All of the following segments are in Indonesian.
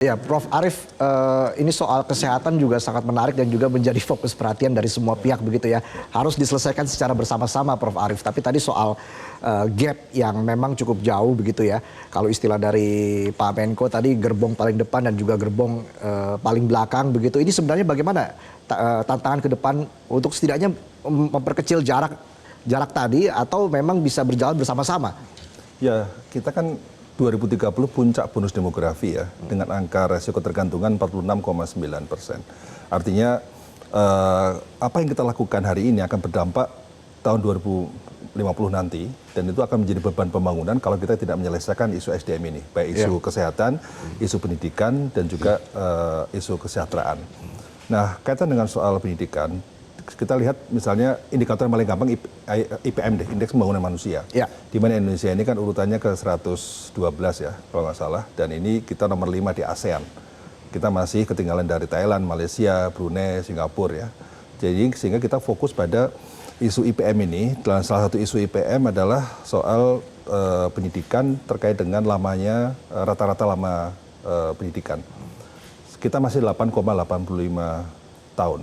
Ya, Prof. Arief, ini soal kesehatan juga sangat menarik dan juga menjadi fokus perhatian dari semua pihak begitu ya. Harus diselesaikan secara bersama-sama, Prof. Arief. Tapi tadi soal gap yang memang cukup jauh begitu ya. Kalau istilah dari Pak Menko tadi gerbong paling depan dan juga gerbong paling belakang begitu. Ini sebenarnya bagaimana tantangan ke depan untuk setidaknya memperkecil jarak tadi atau memang bisa berjalan bersama-sama? Ya, kita kan 2030 puncak bonus demografi ya, dengan angka resiko ketergantungan 46,9%. Artinya apa yang kita lakukan hari ini akan berdampak tahun 2050 nanti, dan itu akan menjadi beban pembangunan kalau kita tidak menyelesaikan isu SDM ini, baik isu kesehatan, isu pendidikan, dan juga isu kesejahteraan. Nah, kaitan dengan soal pendidikan, kita lihat misalnya indikator yang paling gampang IPM deh, Indeks Pembangunan Manusia. Ya. Di mana Indonesia ini kan urutannya ke 112 ya, kalau nggak salah. Dan ini kita nomor 5 di ASEAN. Kita masih ketinggalan dari Thailand, Malaysia, Brunei, Singapura ya. Jadi sehingga kita fokus pada isu IPM ini. Dan salah satu isu IPM adalah soal pendidikan terkait dengan lamanya, rata-rata lama pendidikan. Kita masih 8,85 tahun.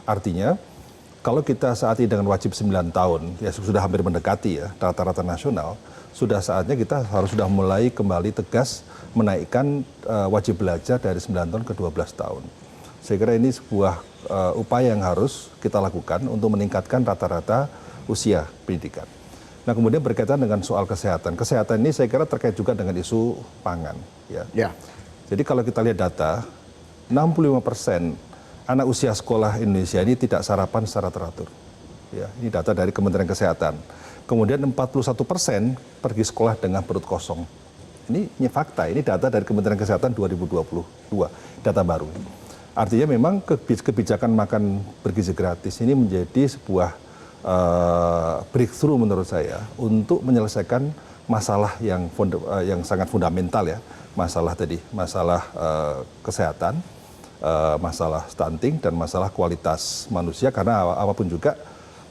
Artinya, kalau kita saat ini dengan wajib 9 tahun, ya sudah hampir mendekati ya rata-rata nasional, sudah saatnya kita sudah mulai kembali tegas menaikkan wajib belajar dari 9 tahun ke 12 tahun. Saya kira ini sebuah upaya yang harus kita lakukan untuk meningkatkan rata-rata usia pendidikan. Nah, kemudian berkaitan dengan soal kesehatan. Kesehatan ini saya kira terkait juga dengan isu pangan. Ya. Jadi kalau kita lihat data, 65% anak usia sekolah Indonesia ini tidak sarapan secara teratur. Ya, ini data dari Kementerian Kesehatan. Kemudian 41% pergi sekolah dengan perut kosong. Ini fakta, ini data dari Kementerian Kesehatan 2022, data baru. Artinya memang kebijakan makan bergizi gratis ini menjadi sebuah breakthrough menurut saya untuk menyelesaikan masalah yang sangat fundamental ya. Masalah kesehatan, masalah stunting, dan masalah kualitas manusia, karena apapun juga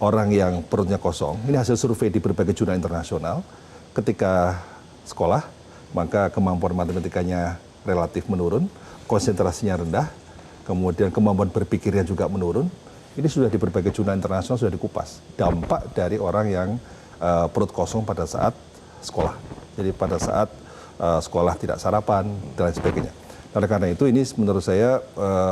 orang yang perutnya kosong, ini hasil survei di berbagai jurnal internasional, ketika sekolah maka kemampuan matematikanya relatif menurun, konsentrasinya rendah, kemudian kemampuan berpikirnya juga menurun. Ini sudah di berbagai jurnal internasional sudah dikupas dampak dari orang yang perut kosong pada saat sekolah, jadi pada saat sekolah tidak sarapan dan lain sebagainya. Oleh karena itu ini menurut saya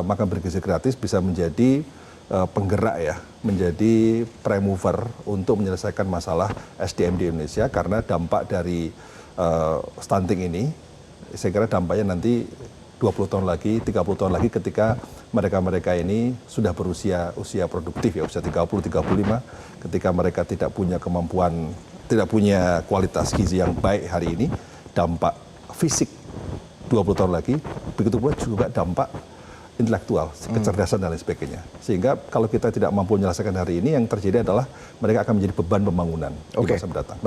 makan bergizi gratis bisa menjadi penggerak ya, menjadi prime mover untuk menyelesaikan masalah SDM di Indonesia, karena dampak dari stunting ini saya kira dampaknya nanti 20 tahun lagi, 30 tahun lagi ketika mereka ini sudah berusia produktif ya, usia 30-35, ketika mereka tidak punya kemampuan, tidak punya kualitas gizi yang baik hari ini, dampak fisik 20 tahun lagi, begitu pula juga dampak intelektual, kecerdasan dan lain sebagainya. Sehingga kalau kita tidak mampu menyelesaikan hari ini, yang terjadi adalah mereka akan menjadi beban pembangunan di masa mendatang.